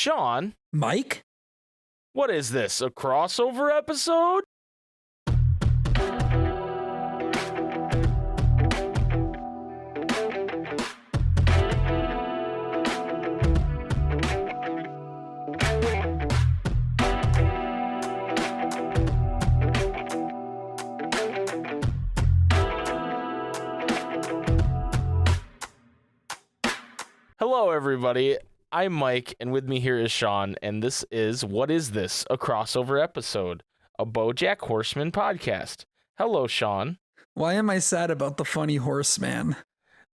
Sean. Mike? What is this, a crossover episode? Hello, everybody. I'm Mike, and with me here is Sean, and this is What Is This? A crossover episode, a BoJack Horseman podcast. Hello, Sean. Why am I sad about the funny horseman?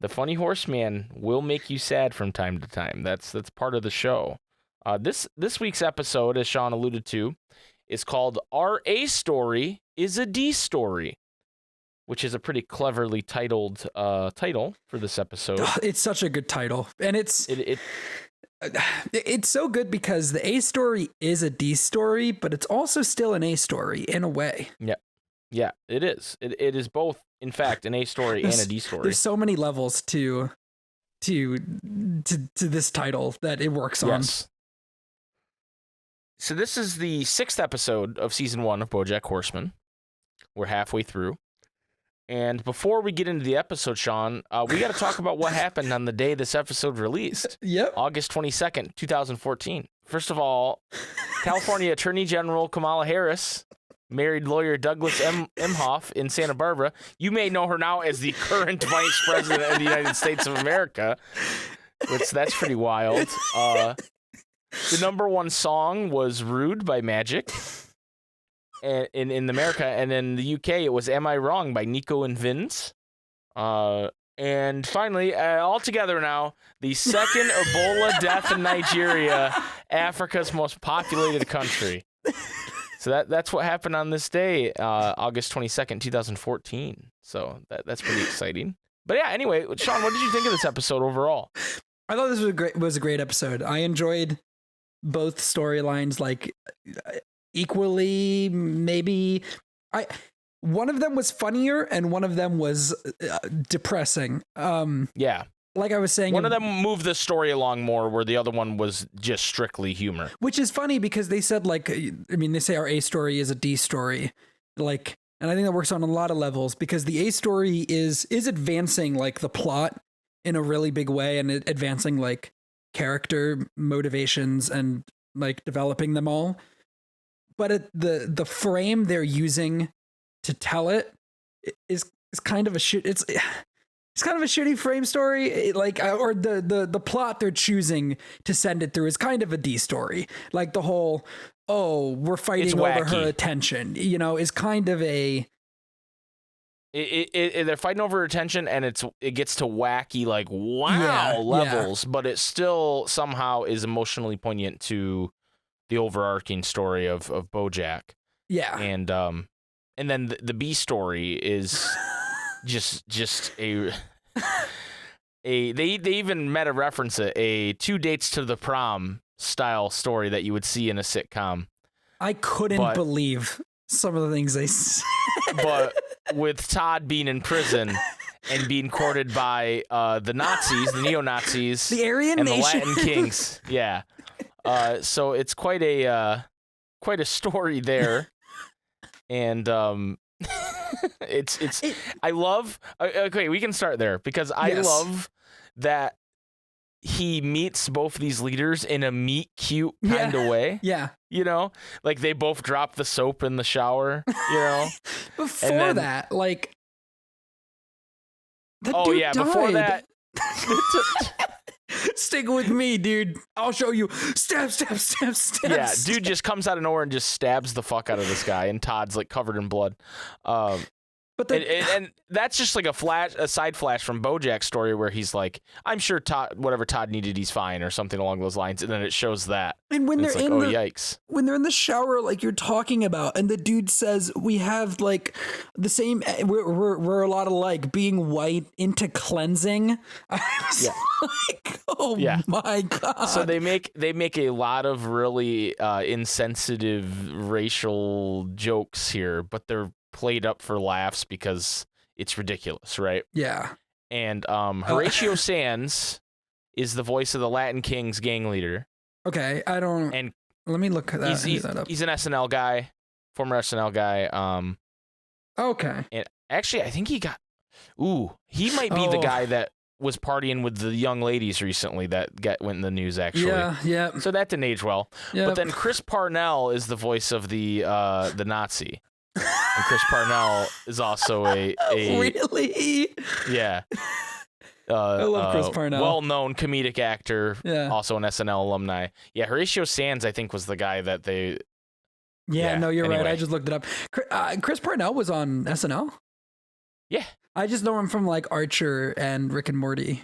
The funny horseman will make you sad from time to time. That's part of the show. This week's episode, as Sean alluded to, is called Our A Story is a D Story, which is a pretty cleverly titled title for this episode. It's such a good title, and it's so good because the A story is a D story, but it's also still an A story in a way. Yeah, it is. It is both, in fact, an A story and a D story. There's so many levels to this title that it works on. Yes. So this is the 6th episode of season 1 of BoJack Horseman. We're halfway through. And before we get into the episode, Sean, we got to talk about what happened on the day this episode released. Yep. August 22nd, 2014. First of all, California Attorney General Kamala Harris married lawyer Douglas Emhoff in Santa Barbara. You may know her now as the current Vice President of the United States of America, which that's pretty wild. The number one song was Rude by Magic. In America, and in the UK, it was Am I Wrong by Nico and Vince. And finally, all together now, the second Ebola death in Nigeria, Africa's most populated country. So that's what happened on this day, August 22nd, 2014. So that's pretty exciting. But yeah, anyway, Sean, what did you think of this episode overall? I thought this was a great episode. I enjoyed both storylines, like, equally. Maybe one of them was funnier and one of them was depressing. Yeah, like I was saying, one of them moved the story along more, where the other one was just strictly humor, which is funny because they said, like, I mean, they say our A story is a D story, like, and I think that works on a lot of levels because the A story is advancing, like, the plot in a really big way and advancing, like, character motivations and, like, developing them all. But the frame they're using to tell it is kind of a shit. It's kind of a shitty frame story, like, or the plot they're choosing to send it through is kind of a D story. Like the whole, oh, we're fighting over her attention, is kind of a. They're fighting over her attention, and it gets to wacky, like, wow levels, but it still somehow is emotionally poignant to the overarching story of BoJack. Yeah. And then the B story is just a they even meta reference it, a 2 dates to the prom style story that you would see in a sitcom. I couldn't believe some of the things they said. But with Todd being in prison and being courted by the Nazis, the neo-Nazis, the Aryan and Nation, the Latin kings. Yeah. So it's quite a story there, and I love. Okay, we can start there because I love that he meets both these leaders in a meet cute kind of way. Yeah, like they both drop the soap in the shower. Before that, like, before that. Stick with me, dude. I'll show you. Stab. Yeah, dude just comes out of nowhere and just stabs the fuck out of this guy, and Todd's like covered in blood. And that's just like a side flash from BoJack's story where he's like, I'm sure whatever Todd needed, he's fine, or something along those lines, and then it shows that. And when they're like, yikes. When they're in the shower, like you're talking about, and the dude says, we have like the same, we're a lot alike, being white into cleansing. I was like, oh my God. So they make a lot of really insensitive racial jokes here, but they're played up for laughs because it's ridiculous, right? Yeah. And Horatio Sands is the voice of the Latin Kings gang leader. Okay, I don't. And Let me look that, he's that up. an SNL guy, former SNL guy. Okay. And actually, I think he might be the guy that was partying with the young ladies recently that went in the news, actually. Yeah. So that didn't age well. Yep. But then Chris Parnell is the voice of the Nazi. And Chris Parnell is also a really? Yeah. I love Chris Parnell. Well-known comedic actor, Yeah. also an SNL alumni. Yeah, Horatio Sands, I think, was the guy that they... Yeah, no, you're anyway. right. I just looked it up. Chris Parnell was on SNL? Yeah. I just know him from like Archer and Rick and Morty.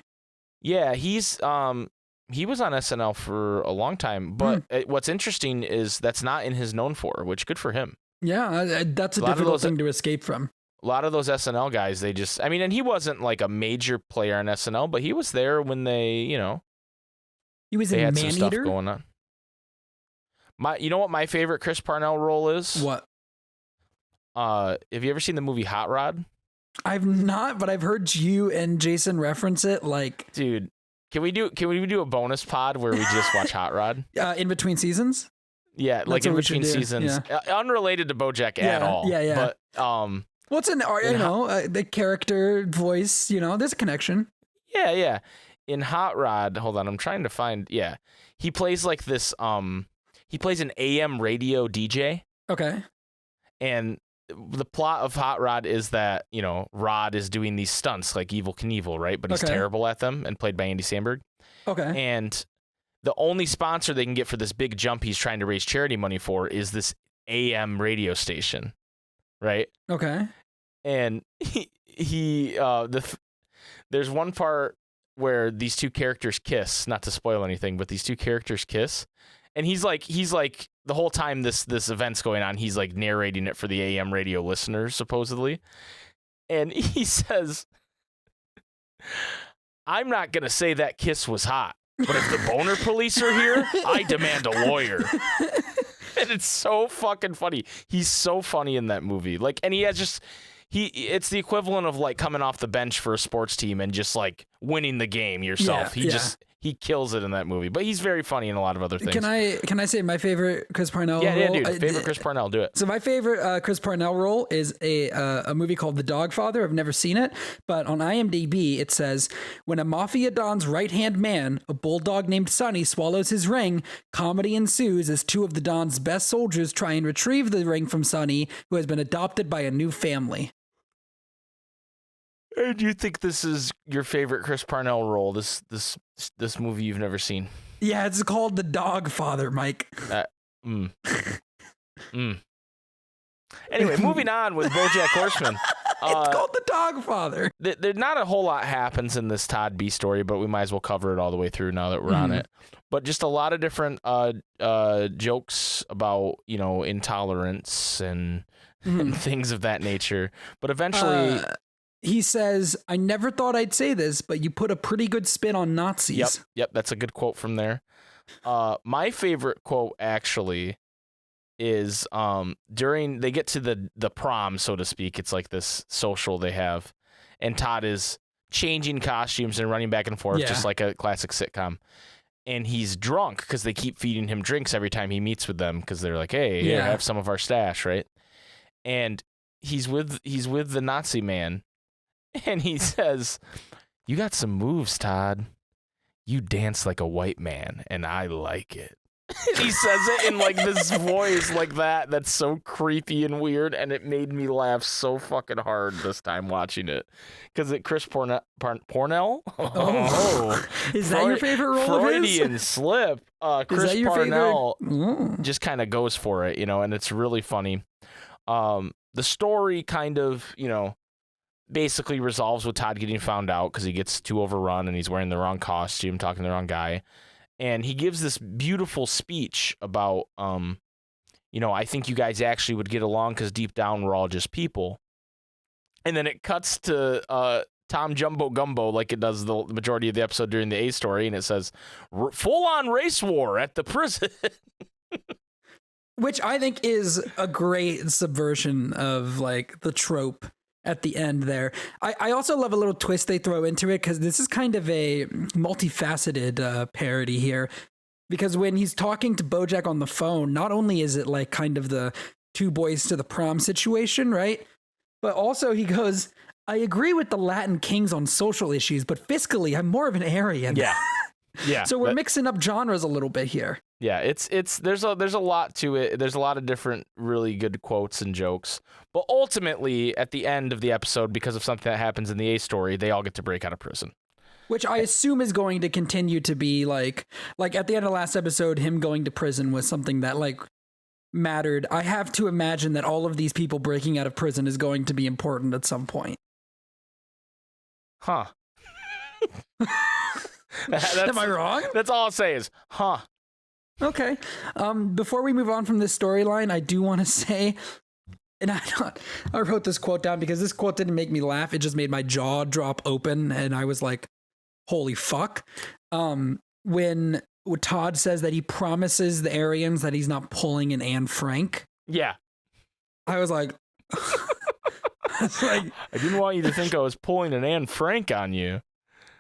Yeah, he was on SNL for a long time, but what's interesting is that's not in his known for, which good for him. Yeah, that's a difficult thing to escape from. A lot of those SNL guys, and he wasn't like a major player on SNL, but he was there when they, he was they in had some stuff Maneater? going on. You know what my favorite Chris Parnell role is? What? Have you ever seen the movie Hot Rod? I've not, but I've heard you and Jason reference it. Like, dude, can we do a bonus pod where we just watch Hot Rod? In between seasons? Yeah, That's like in what we between should do. seasons, Yeah. unrelated to BoJack at all. Yeah. But what's the character voice? There's a connection. Yeah. In Hot Rod, hold on, I'm trying to find. Yeah, he plays like this. He plays an AM radio DJ. Okay. And the plot of Hot Rod is that, Rod is doing these stunts like Evel Knievel, right? But he's terrible at them, and played by Andy Samberg. Okay. And the only sponsor they can get for this big jump he's trying to raise charity money for is this AM radio station, right? Okay. And there's one part where these two characters kiss, not to spoil anything, but these two characters kiss. And he's like the whole time this event's going on, he's like narrating it for the AM radio listeners, supposedly. And he says, "I'm not going to say that kiss was hot, but if the boner police are here, I demand a lawyer." And it's so fucking funny. He's so funny in that movie. Like, and he has it's the equivalent of like coming off the bench for a sports team and just like winning the game yourself. He kills it in that movie, but he's very funny in a lot of other things. Can I say my favorite Chris Parnell role? Yeah, dude. Favorite Chris Parnell, do it. So my favorite Chris Parnell role is a movie called The Dogfather. I've never seen it, but on IMDb it says, when a mafia don's right-hand man, a bulldog named Sonny, swallows his ring, comedy ensues as two of the don's best soldiers try and retrieve the ring from Sonny, who has been adopted by a new family. And do you think this is your favorite Chris Parnell role? This movie you've never seen? Yeah, it's called The Dogfather, Mike. Anyway, moving on with BoJack Horseman. It's called The Dogfather. There's not a whole lot happens in this Todd B story, but we might as well cover it all the way through now that we're on it. But just a lot of different jokes about intolerance and things of that nature. But eventually. He says, "I never thought I'd say this, but you put a pretty good spin on Nazis." Yep, that's a good quote from there. My favorite quote actually is during they get to the prom, so to speak. It's like this social they have, and Todd is changing costumes and running back and forth, just like a classic sitcom. And he's drunk because they keep feeding him drinks every time he meets with them because they're like, "Hey, here, have some of our stash," right? And he's with the Nazi man. And he says, "You got some moves, Todd. You dance like a white man, and I like it." He says it in like this voice like that. That's so creepy and weird, and it made me laugh so fucking hard this time watching it. Because Chris Parnell? Oh. Is that your favorite role Freudian of his? slip. Chris Parnell just kind of goes for it, and it's really funny. The story kind of, basically resolves with Todd getting found out because he gets too overrun and he's wearing the wrong costume, talking to the wrong guy. And he gives this beautiful speech about, I think you guys actually would get along because deep down we're all just people. And then it cuts to Tom Jumbo Gumbo like it does the majority of the episode during the A story. And it says, full-on race war at the prison. Which I think is a great subversion of like the trope at the end there. I also love a little twist they throw into it because this is kind of a multifaceted parody here. because when he's talking to Bojack on the phone, not only is it like kind of the two boys to the prom situation, right? But also he goes, I agree with the Latin kings on social issues, but fiscally, I'm more of an Aryan. Yeah. Yeah. So we're mixing up genres a little bit here. Yeah, there's a lot to it. There's a lot of different really good quotes and jokes. But ultimately, at the end of the episode, because of something that happens in the A story, they all get to break out of prison. Which I assume is going to continue to be like at the end of the last episode, him going to prison was something that like mattered. I have to imagine that all of these people breaking out of prison is going to be important at some point. Huh. Am I wrong? That's all I'll say is, huh. Okay. Before we move on from this storyline, I do want to say, and I wrote this quote down because this quote didn't make me laugh. It just made my jaw drop open, and I was like, holy fuck. When Todd says that he promises the Aryans that he's not pulling an Anne Frank. Yeah. I was like, I didn't want you to think I was pulling an Anne Frank on you.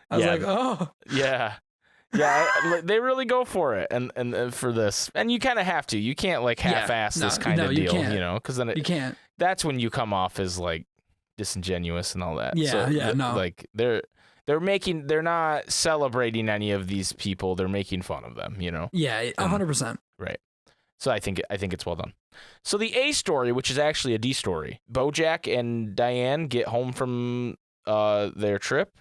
I was like, oh. Yeah. Yeah, they really go for it, and for this, and you kind of have to. You can't like half-ass this kind of deal, you know, because then you can't. That's when you come off as like disingenuous and all that. Yeah, so, no. Like they're not celebrating any of these people. They're making fun of them, you know. Yeah, 100%. Right. So I think it's well done. So the A story, which is actually a D story, Bojack and Diane get home from their trip.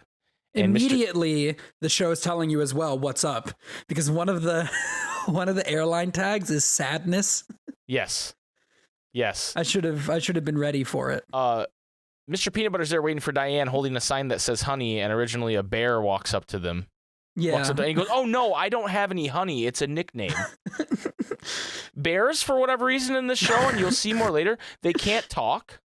Immediately, the show is telling you as well what's up, because one of the airline tags is sadness. Yes. I should have been ready for it. Mr. Peanut Butter's there waiting for Diane, holding a sign that says honey, and originally a bear walks up to them. Yeah. Walks up to, and he goes, "Oh no, I don't have any honey. It's a nickname." Bears, for whatever reason in this show, and you'll see more later, they can't talk.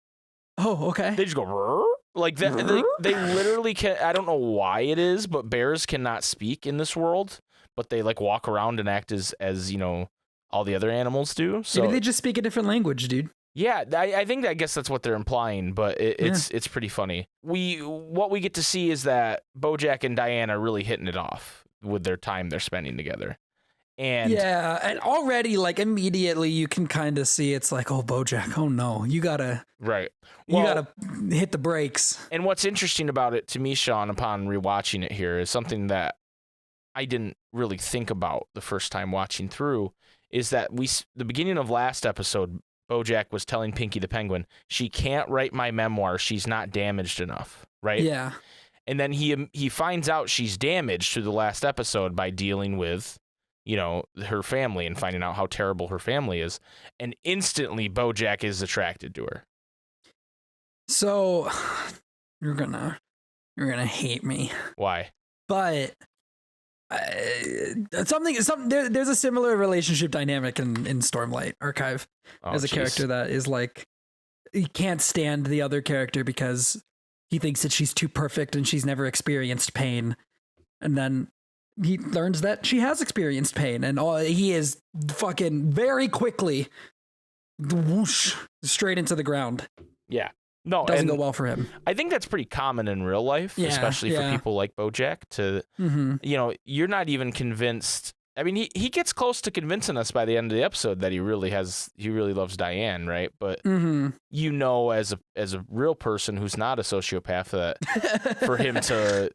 Oh, okay. They just go "Rrr." Like that. They literally can. I don't know why it is, but bears cannot speak in this world. But they like walk around and act as you know all the other animals do. So maybe they just speak a different language, dude. Yeah, I guess that's what they're implying, but it's pretty funny. What we get to see is that Bojack and Diane are really hitting it off with their time they're spending together. And yeah, and already like immediately you can kind of see it's like, oh, Bojack, oh no, you gotta hit the brakes. And what's interesting about it to me, Sean, upon rewatching it here, is something that I didn't really think about the first time watching through, is that the beginning of last episode, Bojack was telling Pinky the Penguin, she can't write my memoir, she's not damaged enough, right? Yeah. And then he finds out she's damaged through the last episode by dealing with, you know, her family and finding out how terrible her family is. And instantly Bojack is attracted to her. So you're gonna hate me. Why? But there's a similar relationship dynamic in Stormlight Archive. As a character that is like, he can't stand the other character because he thinks that she's too perfect and she's never experienced pain. And then he learns that she has experienced pain, and he is fucking very quickly whoosh, straight into the ground. Yeah. No, doesn't go well for him. I think that's pretty common in real life, especially for people like Bojack to, you know, you're not even convinced. I mean, he gets close to convincing us by the end of the episode that he really loves Diane, right? But you know, as a real person who's not a sociopath, that for him to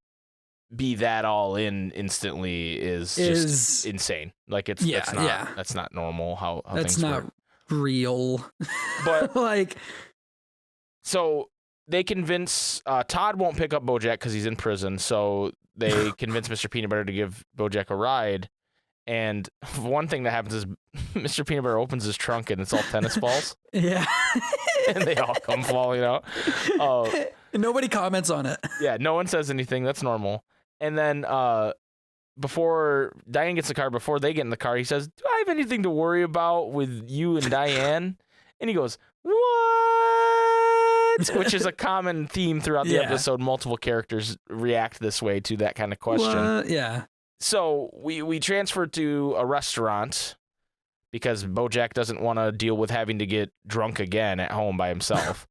be that all in instantly is just insane. Like that's not normal how that's things not work. Real. But like, so they convince Todd won't pick up Bojack because he's in prison. So they convince Mr. Peanut Butter to give Bojack a ride. And one thing that happens is Mr. Peanut Butter opens his trunk and it's all tennis balls. Yeah. And they all come falling out. Nobody comments on it. Yeah, no one says anything. That's normal. And then before Diane gets in the car, before they get in the car, he says, "Do I have anything to worry about with you and Diane?" And he goes, "What?" Which is a common theme throughout the episode. Multiple characters react this way to that kind of question. Yeah. So we transfer to a restaurant because Bojack doesn't want to deal with having to get drunk again at home by himself.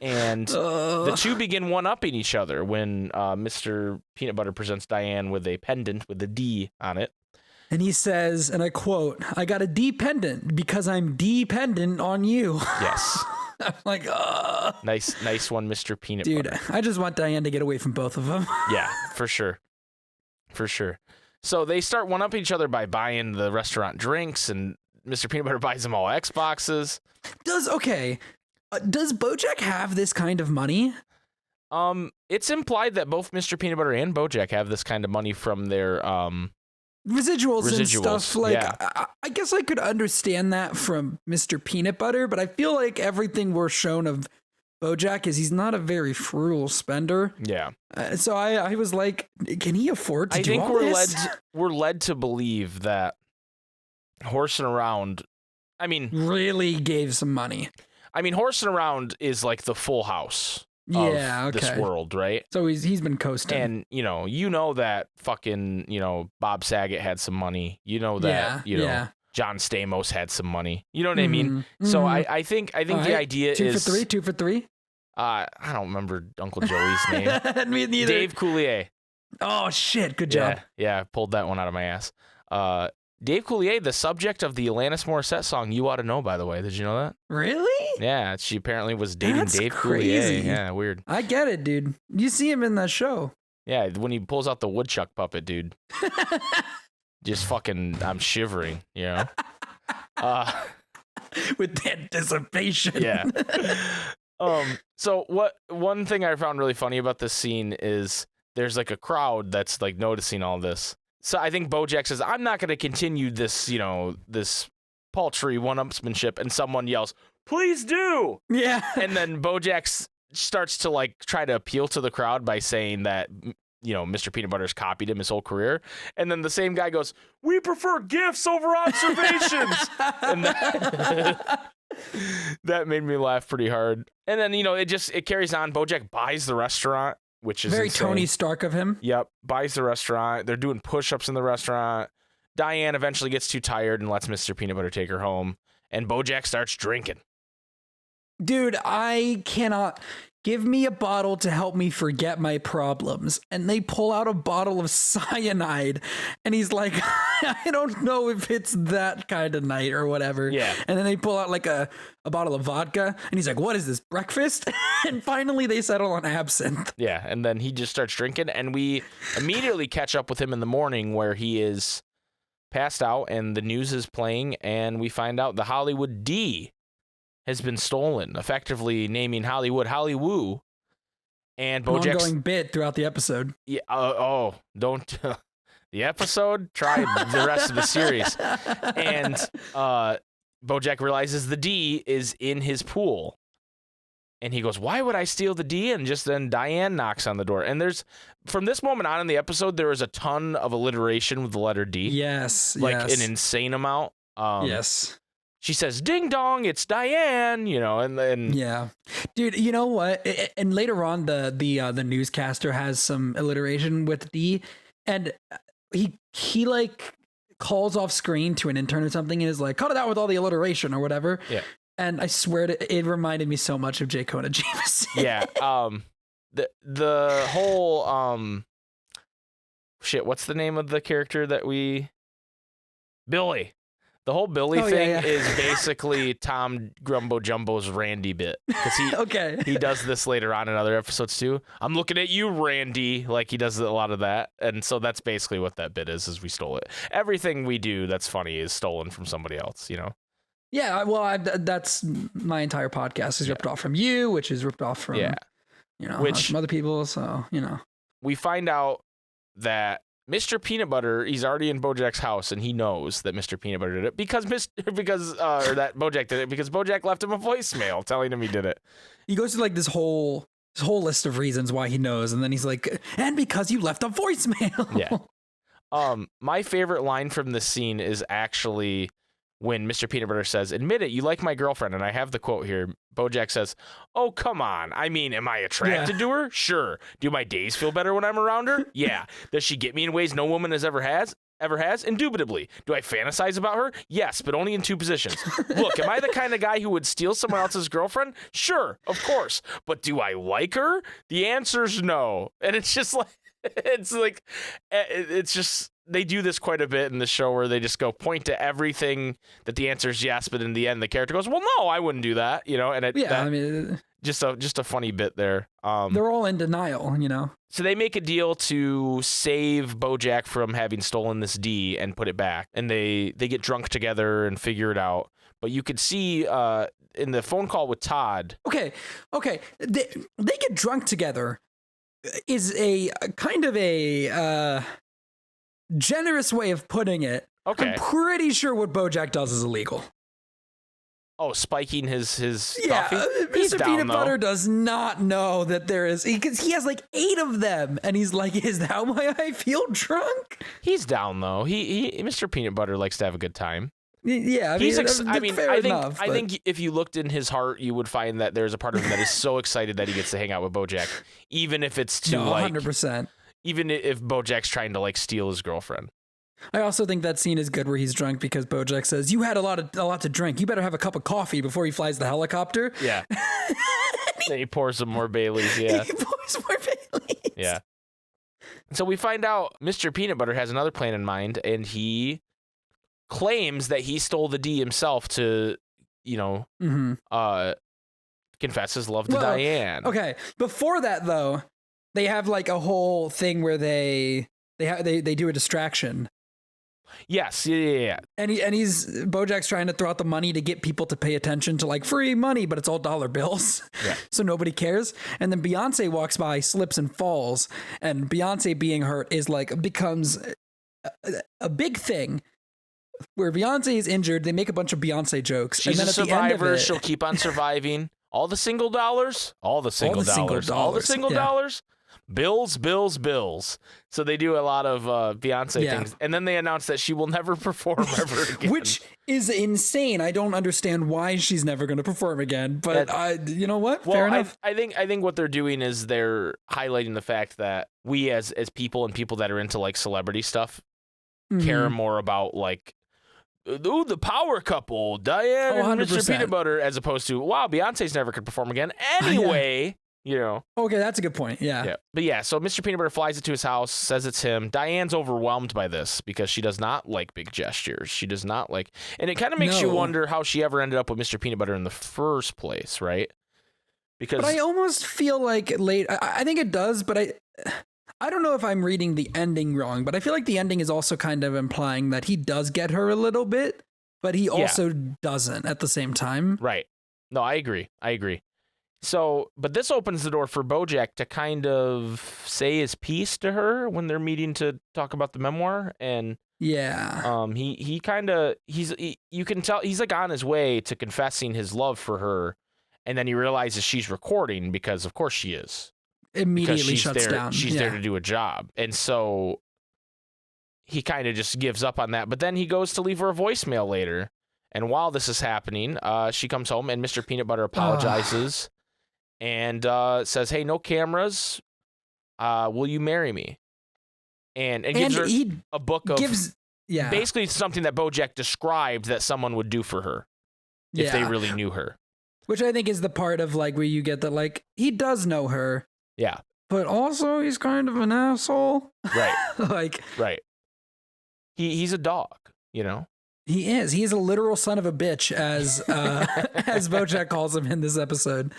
And the two begin one-upping each other when Mr. Peanut Butter presents Diane with a pendant with a D on it. And he says, and I quote, "I got a dependent because I'm dependent on you." Yes. I'm like, ugh. Nice one, Mr. Peanut Dude, Butter. I just want Diane to get away from both of them. Yeah, for sure. For sure. So they start one-up each other by buying the restaurant drinks, and Mr. Peanut Butter buys them all Xboxes. Does Bojack have this kind of money? It's implied that both Mr. Peanut Butter and Bojack have this kind of money from their Residuals and stuff. Like, yeah. I guess I could understand that from Mr. Peanut Butter, but I feel like everything we're shown of Bojack is he's not a very frugal spender. Yeah. So I was like, can he afford to do all this? We're led to believe that horsing around, I mean, really gave some money. I mean, horsing around is like the Full House of this world, right? So he's been coasting. And, you know that fucking, Bob Saget had some money. You know that, John Stamos had some money. You know what I mean? So I think the idea is... 2 for 3? I don't remember Uncle Joey's name. Me neither. Dave Coulier. Oh, shit. Good job. Yeah, pulled that one out of my ass. Dave Coulier, the subject of the Alanis Morissette song "You Ought to Know," by the way. Did you know that? Really? Yeah, she apparently was dating That's Dave crazy. Coulier. Yeah, weird. I get it, dude. You see him in that show. Yeah, when he pulls out the woodchuck puppet, dude. Just fucking, I'm shivering, With anticipation. Yeah. So one thing I found really funny about this scene is there's like a crowd that's like noticing all this. So I think Bojack says, "I'm not going to continue this, this paltry one-upsmanship," and someone yells, "Please do!" Yeah. And then Bojack starts to like try to appeal to the crowd by saying that, Mr. Peanut Butter's copied him his whole career. And then the same guy goes, "We prefer gifts over observations." And that made me laugh pretty hard. And then, it carries on. Bojack buys the restaurant, which is very insane. Tony Stark of him. Yep. Buys the restaurant. They're doing push-ups in the restaurant. Diane eventually gets too tired and lets Mr. Peanut Butter take her home. And Bojack starts drinking. Dude, I cannot. Give me a bottle to help me forget my problems. And they pull out a bottle of cyanide. And he's like, I don't know if it's that kind of night or whatever. Yeah. And then they pull out like a bottle of vodka. And he's like, what is this, breakfast? And finally they settle on absinthe. Yeah. And then he just starts drinking. And we immediately catch up with him in the morning where he is passed out and the news is playing. And we find out the Hollywood D has been stolen, effectively naming Hollywood Hollywoo. And Bojack's an ongoing bit throughout the episode. Yeah. Don't. The episode. Try the rest of the series. And Bojack realizes the D is in his pool, and he goes, "Why would I steal the D?" And just then Diane knocks on the door. And from this moment on in the episode, there is a ton of alliteration with the letter D. Yes. Like an insane amount. Yes. She says, "Ding dong, it's Diane," and then yeah, dude. You know what? And later on, the newscaster has some alliteration with D, and he like calls off screen to an intern or something, and is like, "Cut it out with all the alliteration" or whatever. Yeah. And I swear it reminded me so much of J. Jonah Jameson. Yeah. The whole shit. What's the name of the character that Billy? The whole Billy thing is basically Tom Grumbo Jumbo's Randy bit. Because he does this later on in other episodes too. "I'm looking at you, Randy." Like he does a lot of that. And so that's basically what that bit is we stole it. Everything we do that's funny is stolen from somebody else, Yeah, well, that's my entire podcast is ripped off from you, which is ripped off from, some other people. So, We find out that Mr. Peanut Butter, he's already in Bojack's house, and he knows that Mr. Peanut Butter did it because that Bojack did it because Bojack left him a voicemail telling him he did it. He goes to like this whole list of reasons why he knows, and then he's like, "And because you left a voicemail." Yeah. My favorite line from this scene is actually when Mr. Peanut Butter says, "Admit it, you like my girlfriend," and I have the quote here. Bojack says, "Oh, come on. I mean, am I attracted to her? Sure. Do my days feel better when I'm around her? Yeah. Does she get me in ways no woman has ever has? Indubitably. Do I fantasize about her? Yes, but only in two positions. Look, am I the kind of guy who would steal someone else's girlfriend? Sure, of course. But do I like her? The answer's no." And it's just like, It's like, it's just, they do this quite a bit in the show where they just go point to everything that the answer is yes, but in the end the character goes, well, no, I wouldn't do that, and I mean, just a funny bit there. they're all in denial, So they make a deal to save BoJack from having stolen this D and put it back, and they get drunk together and figure it out. But you could see in the phone call with Todd. Okay, they get drunk together is a kind of a generous way of putting it. Okay. I'm pretty sure what BoJack does is illegal. Oh, spiking his yeah, coffee? Mr. Peanut Butter does not know that there is, because he has like 8 of them, and he's like, is that why I feel drunk? He's down though. He Mr. Peanut Butter likes to have a good time. Yeah, I think if you looked in his heart, you would find that there's a part of him that is so excited that he gets to hang out with BoJack, even if it's to 100%. Even if BoJack's trying to like steal his girlfriend. I also think that scene is good where he's drunk because BoJack says, "You had a lot to drink. You better have a cup of coffee before he flies the helicopter." Yeah. Then he pours some more Baileys. Yeah. He pours more Baileys. Yeah. So we find out Mr. Peanut Butter has another plan in mind, and he claims that he stole the D himself to, confess his love to Diane. Okay. Before that, though, they have like a whole thing where they do a distraction. Yes, yeah. And BoJack's trying to throw out the money to get people to pay attention to like free money, but it's all dollar bills. Yeah. So nobody cares. And then Beyonce walks by, slips and falls, and Beyonce being hurt becomes a big thing. Where Beyonce is injured, they make a bunch of Beyonce jokes. She's and then a at the end survivor. of it, She'll keep on surviving. All the single dollars. All the single dollars. Bills. So they do a lot of Beyonce things. And then they announce that she will never perform ever again. Which is insane. I don't understand why she's never going to perform again. But you know what? Well, fair enough. I think what they're doing is they're highlighting the fact that we as people and people that are into like celebrity stuff care more about like, ooh, the power couple, Diane and Mr. Peanut Butter, as opposed to, wow, Beyonce's never could perform again. Anyway, Okay, that's a good point. Yeah. But yeah, so Mr. Peanut Butter flies it to his house, says it's him. Diane's overwhelmed by this because she does not like big gestures. She does not like, and it kind of makes you wonder how she ever ended up with Mr. Peanut Butter in the first place, right? But I almost feel like I think it does, but I don't know if I'm reading the ending wrong, but I feel like the ending is also kind of implying that he does get her a little bit, but he also doesn't at the same time. Right. No, I agree. So, but this opens the door for BoJack to kind of say his piece to her when they're meeting to talk about the memoir, and you can tell he's like on his way to confessing his love for her, and then he realizes she's recording because of course she is. Immediately shuts down. She's there to do a job, and so he kind of just gives up on that. But then he goes to leave her a voicemail later, and while this is happening, she comes home and Mr. Peanut Butter apologizes. And says, "Hey, no cameras. Will you marry me?" And gives her a book of basically something that BoJack described that someone would do for her if they really knew her. Which I think is the part of like where you get that like he does know her. Yeah. But also he's kind of an asshole. Right. Right. He's a dog, He is. He is a literal son of a bitch, as as BoJack calls him in this episode.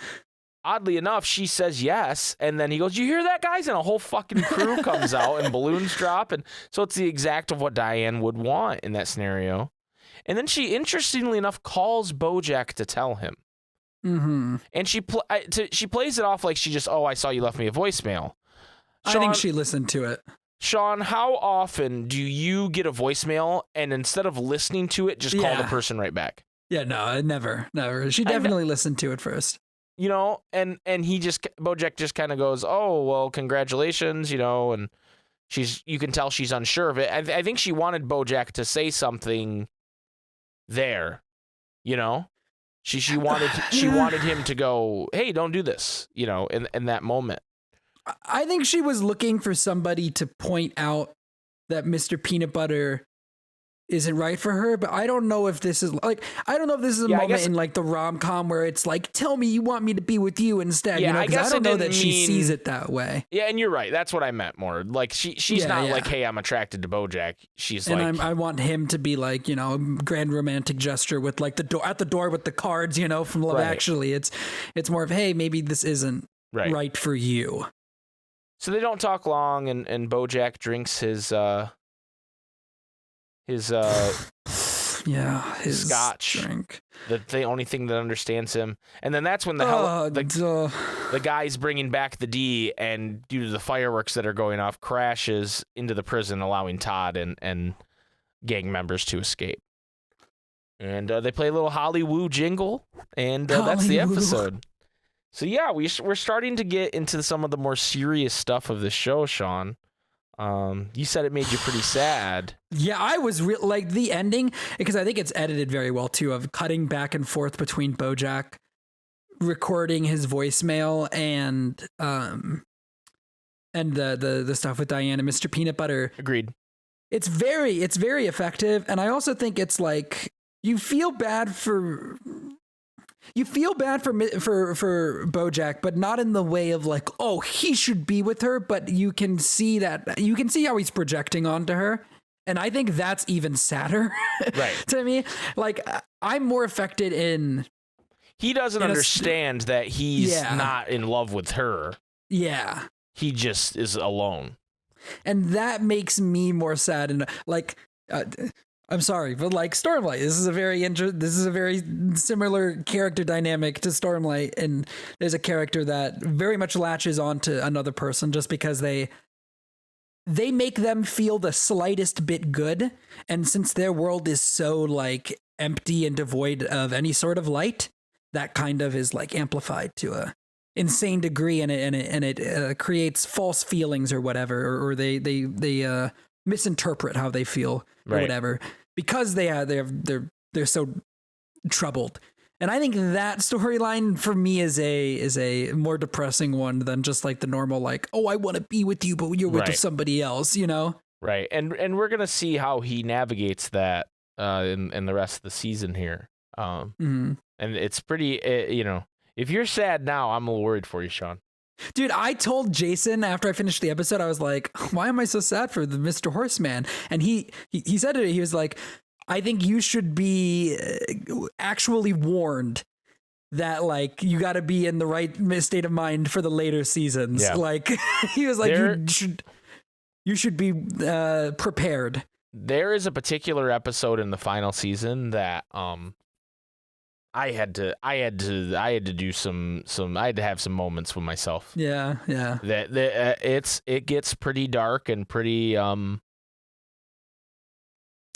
Oddly enough, she says yes, and then he goes, "You hear that, guys?" And a whole fucking crew comes out, and balloons drop, and so it's the exact of what Diane would want in that scenario. And then she, interestingly enough, calls BoJack to tell him, and she plays it off like she just, I saw you left me a voicemail. Sean, I think she listened to it. Sean, how often do you get a voicemail and instead of listening to it, just call the person right back? Yeah, no, never. She definitely listened to it first. And BoJack just kind of goes, "Oh, well, congratulations," and you can tell she's unsure of it. I think she wanted BoJack to say something there, she wanted him to go, "Hey, don't do this," in that moment. I think she was looking for somebody to point out that Mr. Peanut Butter isn't right for her, but I don't know if this is like, I don't know if this is a moment in like the rom-com where it's like, tell me you want me to be with you instead. Yeah, you know, I guess I don't know that she sees it that way. Yeah, and you're right. That's what I meant more. Like she's not like, hey, I'm attracted to BoJack. She's and I want him to be like, you know, grand romantic gesture with like the door at the door with the cards, you know, from Love Actually. It's more of, hey, maybe this isn't right for you. So they don't talk long, and BoJack drinks his scotch drink. The only thing that understands him. And then that's when the guy's bringing back the D, and due to the fireworks that are going off, crashes into the prison, allowing Todd and gang members to escape. And they play a little Hollywood jingle, and that's the episode. So yeah, we're starting to get into some of the more serious stuff of the show, Sean. You said it made you pretty sad. Yeah, I was like the ending, because I think it's edited very well too, of cutting back and forth between BoJack recording his voicemail and the stuff with Diane and Mr. Peanut Butter. Agreed. It's very effective, and I also think it's like you feel bad for BoJack, but not in the way of like, oh, he should be with her, but you can see how he's projecting onto her. And I think that's even sadder to me. Like, I'm more affected in... He doesn't understand that he's not in love with her. Yeah. He just is alone. And that makes me more sad. And like... I'm sorry, but like Stormlight, this is a very similar character dynamic to Stormlight, and there's a character that very much latches onto another person just because they make them feel the slightest bit good, and since their world is so like empty and devoid of any sort of light, that kind of is like amplified to a insane degree, and it creates false feelings or whatever, or they misinterpret how they feel or whatever, because they're so troubled. And I think that storyline for me is a more depressing one than just like the normal, like, oh, I want to be with you, but you're with somebody else, you know? Right. And we're going to see how he navigates that in the rest of the season here. And it's pretty, you know, if you're sad now, I'm a little worried for you, Sean. Dude, I told Jason after I finished the episode, I was like, why am I so sad for the Mr. Horseman? And he said it, he was like, I think you should be actually warned that like you got to be in the right state of mind for the later seasons. Yeah. Like he was like, you should be prepared. There is a particular episode in the final season that I had to do some I had to have some moments with myself. Yeah. That it gets pretty dark and pretty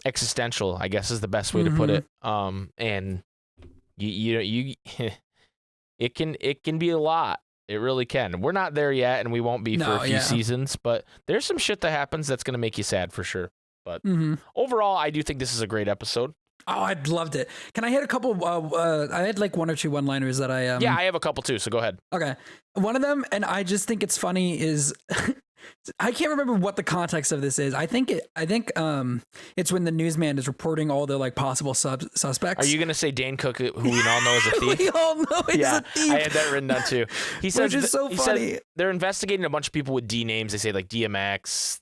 existential, I guess is the best way to put it. And you it can be a lot. It really can. We're not there yet, and we won't be for a few seasons, but there's some shit that happens that's going to make you sad for sure. But overall, I do think this is a great episode. Oh, I loved it. Can I hit a couple? I had like one or two one-liners that I... Yeah, I have a couple too, so go ahead. Okay. One of them, and I just think it's funny, is... I can't remember what the context of this is. I think it's when the newsman is reporting all the like possible suspects. Are you gonna say Dane Cook, who we all know is a thief? We all know he's a thief. I had that written down too. He says, which is so funny. They're investigating a bunch of people with D names. They say like DMX,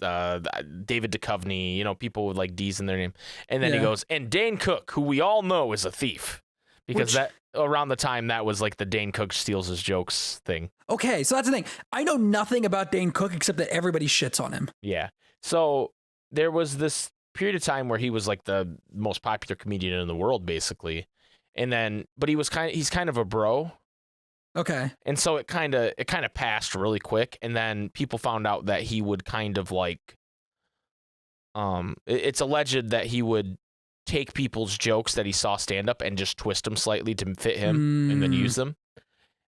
David Duchovny, you know, people with like D's in their name. And then he goes, and Dane Cook, who we all know is a thief, because that around the time that was like the Dane Cook steals his jokes thing. Okay, so that's the thing. I know nothing about Dane Cook except that everybody shits on him. Yeah. So there was this period of time where he was like the most popular comedian in the world, basically. And then, but he's kind of a bro. Okay. And so it kind of passed really quick. And then people found out that he would kind of like, it's alleged that he would take people's jokes that he saw stand up and just twist them slightly to fit him and then use them.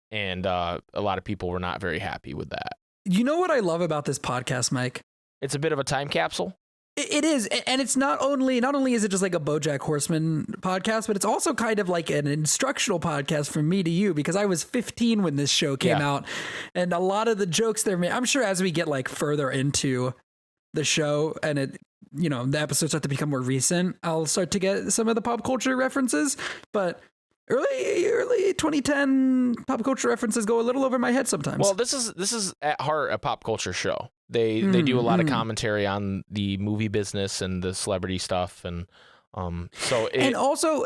And a lot of people were not very happy with that. You know what I love about this podcast, Mike? It's a bit of a time capsule. It is, and it's not only is it just like a BoJack Horseman podcast, but it's also kind of like an instructional podcast from me to you, because I was 15 when this show came out, and a lot of the jokes they're made, I'm sure as we get like further into the show and the episodes start to become more recent, I'll start to get some of the pop culture references. But early 2010 pop culture references go a little over my head sometimes. Well, this is at heart a pop culture show. They do a lot of commentary on the movie business and the celebrity stuff, and and also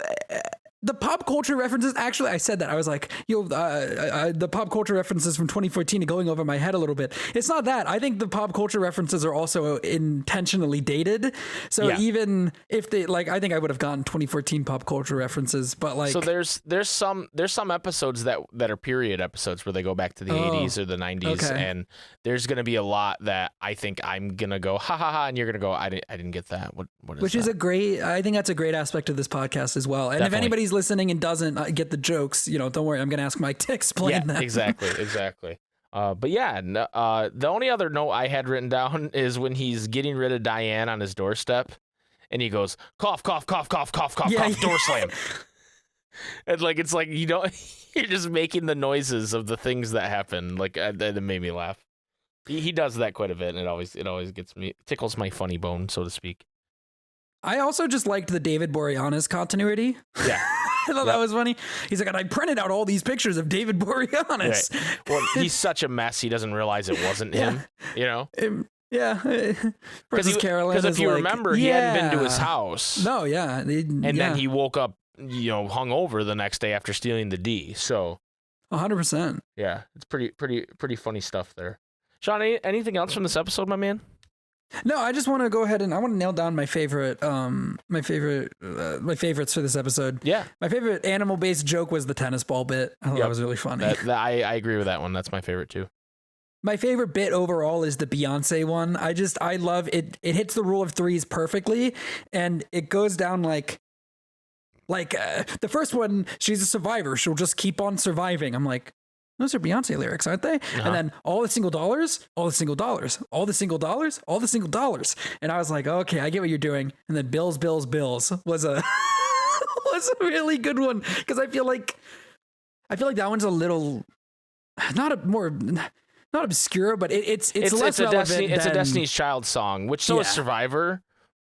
the pop culture references. Actually, I said that I was like, the pop culture references from 2014 are going over my head a little bit. It's not that. I think the pop culture references are also intentionally dated. So even if they I think I would have gotten 2014 pop culture references, but so there's some episodes that are period episodes where they go back to the 80s or the 90s, and there's gonna be a lot that I think I'm gonna go ha ha ha, and you're gonna go I didn't get that. What is Which that? is I think that's a great aspect of this podcast as well. And Definitely. if anybody's listening and doesn't get the jokes, don't worry, I'm going to ask Mike to explain that. Exactly. But yeah, the only other note I had written down is when he's getting rid of Diane on his doorstep, and he goes cough, cough, cough, cough, cough, cough, cough, door slam. And it's like you're just making the noises of the things that happen. That made me laugh. He does that quite a bit, and it always gets me, tickles my funny bone, so to speak. I also just liked the David Boreanaz continuity. Yeah. I thought that was funny. He's like, and I printed out all these pictures of David Boreanaz. Right. Well, he's such a mess. He doesn't realize it wasn't him, Princess Carolyn. Because if you remember, he hadn't been to his house. No, yeah. Then he woke up, hungover the next day after stealing the D. So 100%. Yeah, it's pretty funny stuff there. Sean, anything else from this episode, my man? No, I just want to go ahead and I want to nail down my favorites for this episode. Yeah. My favorite animal-based joke was the tennis ball bit. I thought that was really funny. I agree with that one. That's my favorite too. My favorite bit overall is the Beyonce one. I love it. It hits the rule of threes perfectly, and it goes down like the first one, she's a survivor. She'll just keep on surviving. I'm like, those are Beyonce lyrics, aren't they? Uh-huh. And then all the single dollars, all the single dollars, all the single dollars, all the single dollars. And I was like, okay, I get what you're doing. And then bills was a was a really good one, because I feel like that one's a little not obscure, but it's less relevant. It's a Destiny's Child song, which is Survivor.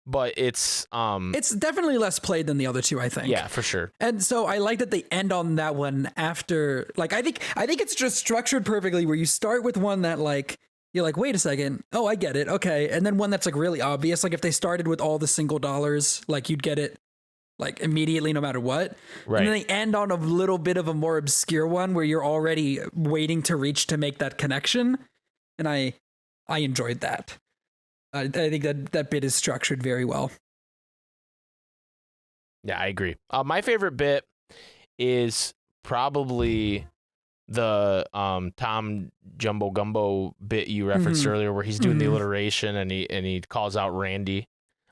But it's definitely less played than the other two, I think. Yeah, for sure. And so I like that they end on that one after, I think it's just structured perfectly, where you start with one that you're like, wait a second, oh, I get it, okay, and then one that's really obvious. If they started with all the single dollars, you'd get it immediately, no matter what. Right. And then they end on a little bit of a more obscure one where you're already waiting to reach to make that connection, and I enjoyed that. I think that bit is structured very well. Yeah, I agree. My favorite bit is probably the Tom Jumbo Gumbo bit you referenced earlier, where he's doing the alliteration and he calls out Randy.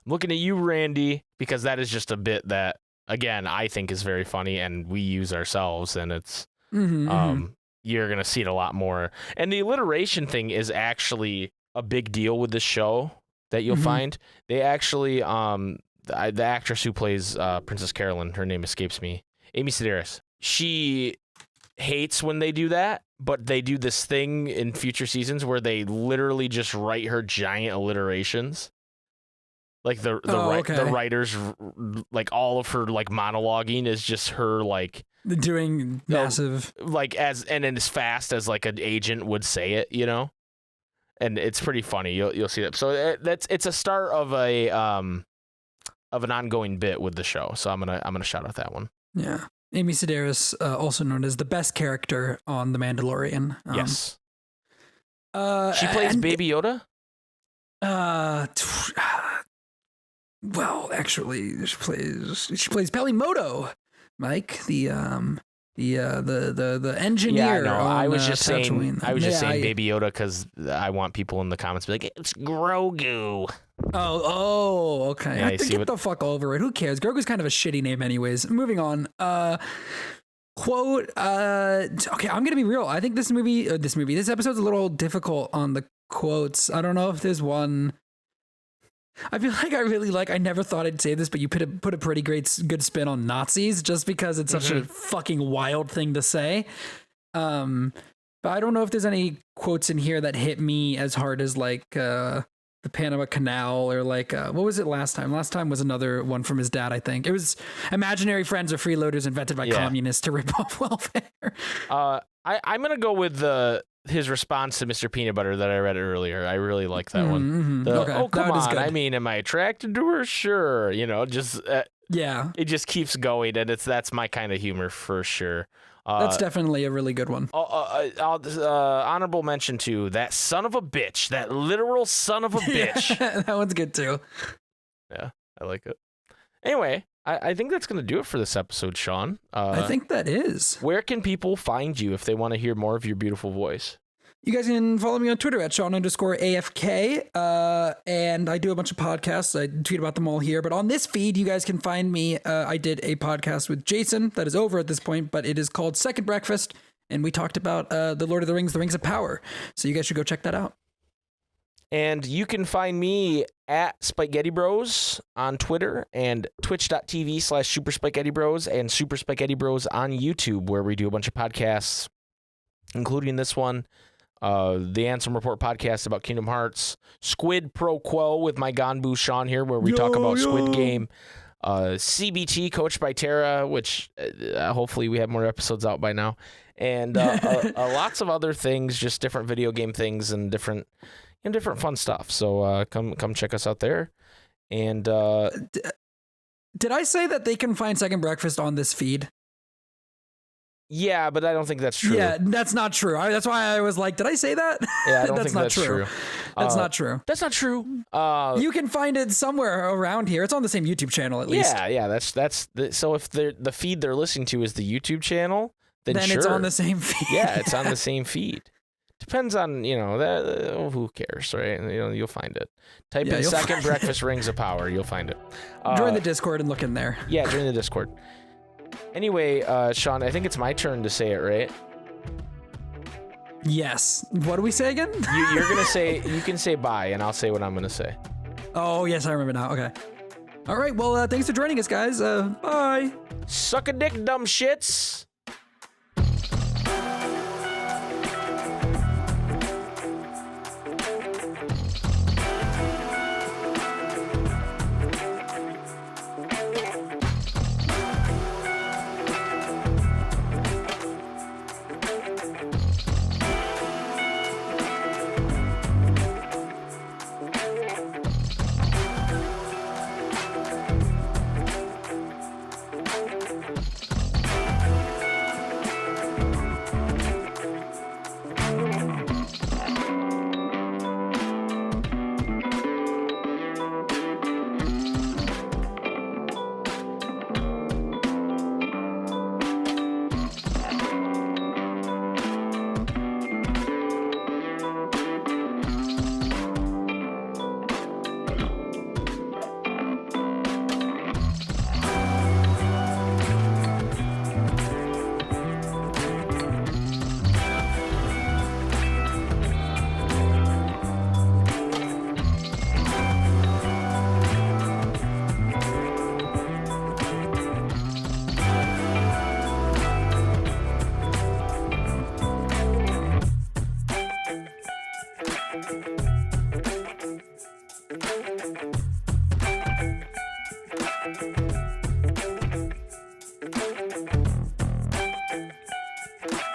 I'm looking at you, Randy, because that is just a bit that, again, I think is very funny, and we use ourselves, and it's you're gonna see it a lot more. And the alliteration thing is actually a big deal with this show that you'll find. They actually, the actress who plays Princess Carolyn, her name escapes me, Amy Sedaris, she hates when they do that, but they do this thing in future seasons where they literally just write her giant alliterations. The writers, all of her monologuing is just her doing massive and as fast as an agent would say it, and it's pretty funny. You'll see that. So it's a start of an ongoing bit with the show. So I'm gonna shout out that one. Yeah, Amy Sedaris, also known as the best character on The Mandalorian. Yes. She plays Baby Yoda. Well, actually, she plays Pelimoto, Mike, the engineer. Yeah, no, I was just Tatooine. saying Baby Yoda because I want people in the comments to be like, it's Grogu. Oh, okay. Yeah, get the fuck over it. Who cares? Grogu's kind of a shitty name, anyways. Moving on. Quote. Okay, I'm gonna be real. I think this episode's a little difficult on the quotes. I don't know if there's one. I feel I never thought I'd say this, but you put a pretty good spin on Nazis, just because it's such a fucking wild thing to say. But I don't know if there's any quotes in here that hit me as hard as the the Panama Canal, or like what was it last time? Last time was another one from his dad, I think. It was imaginary friends or freeloaders invented by communists to rip off welfare. I'm gonna go with his response to Mr. Peanut Butter that I read earlier. I really like that one. Okay. Oh, come That is on. good. I mean, am I attracted to her? Sure. Just Yeah, it just keeps going, and that's my kind of humor for sure. that's definitely a really good one. Honorable mention to that son of a bitch, that literal son of a bitch. That one's good too. Yeah, I like it. Anyway, I think that's going to do it for this episode, Sean. I think that is. Where can people find you if they want to hear more of your beautiful voice? You guys can follow me on Twitter at Sean_AFK. And I do a bunch of podcasts. I tweet about them all here. But on this feed, you guys can find me. I did a podcast with Jason that is over at this point, but it is called Second Breakfast. And we talked about the Lord of the Rings, The Rings of Power. So you guys should go check that out. And you can find me at SpikeGhetti Bros on Twitter and twitch.tv/Super SpikeGhetti Bros and Super SpikeGhetti Bros on YouTube, where we do a bunch of podcasts, including this one. The Ansem Report podcast about Kingdom Hearts, Squid Pro Quo with my Ganbu Sean here, where we talk about Squid Game, CBT coached by Tara, which hopefully we have more episodes out by now, and lots of other things, just different video game things and different fun stuff. So come check us out there. And did I say that they can find Second Breakfast on this feed? Yeah, but I don't think that's true. Yeah, that's not true. That's why I was like, did I say that? Yeah, I don't think that's true. That's not true. That's not true. You can find it somewhere around here. It's on the same YouTube channel, at least. Yeah. So if the feed they're listening to is the YouTube channel, then sure. It's on the same feed. Yeah, it's on the same feed. Depends on who cares, right? You'll find it. Type in Second Breakfast Rings of Power. You'll find it. Join the Discord and look in there. Yeah, join the Discord. Anyway, Sean, I think it's my turn to say it, right? Yes. What do we say again? You're gonna say, you can say bye, and I'll say what I'm gonna say. Oh, yes, I remember now. Okay. All right. Well, thanks for joining us, guys. Bye. Suck a dick, dumb shits.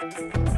Thank you.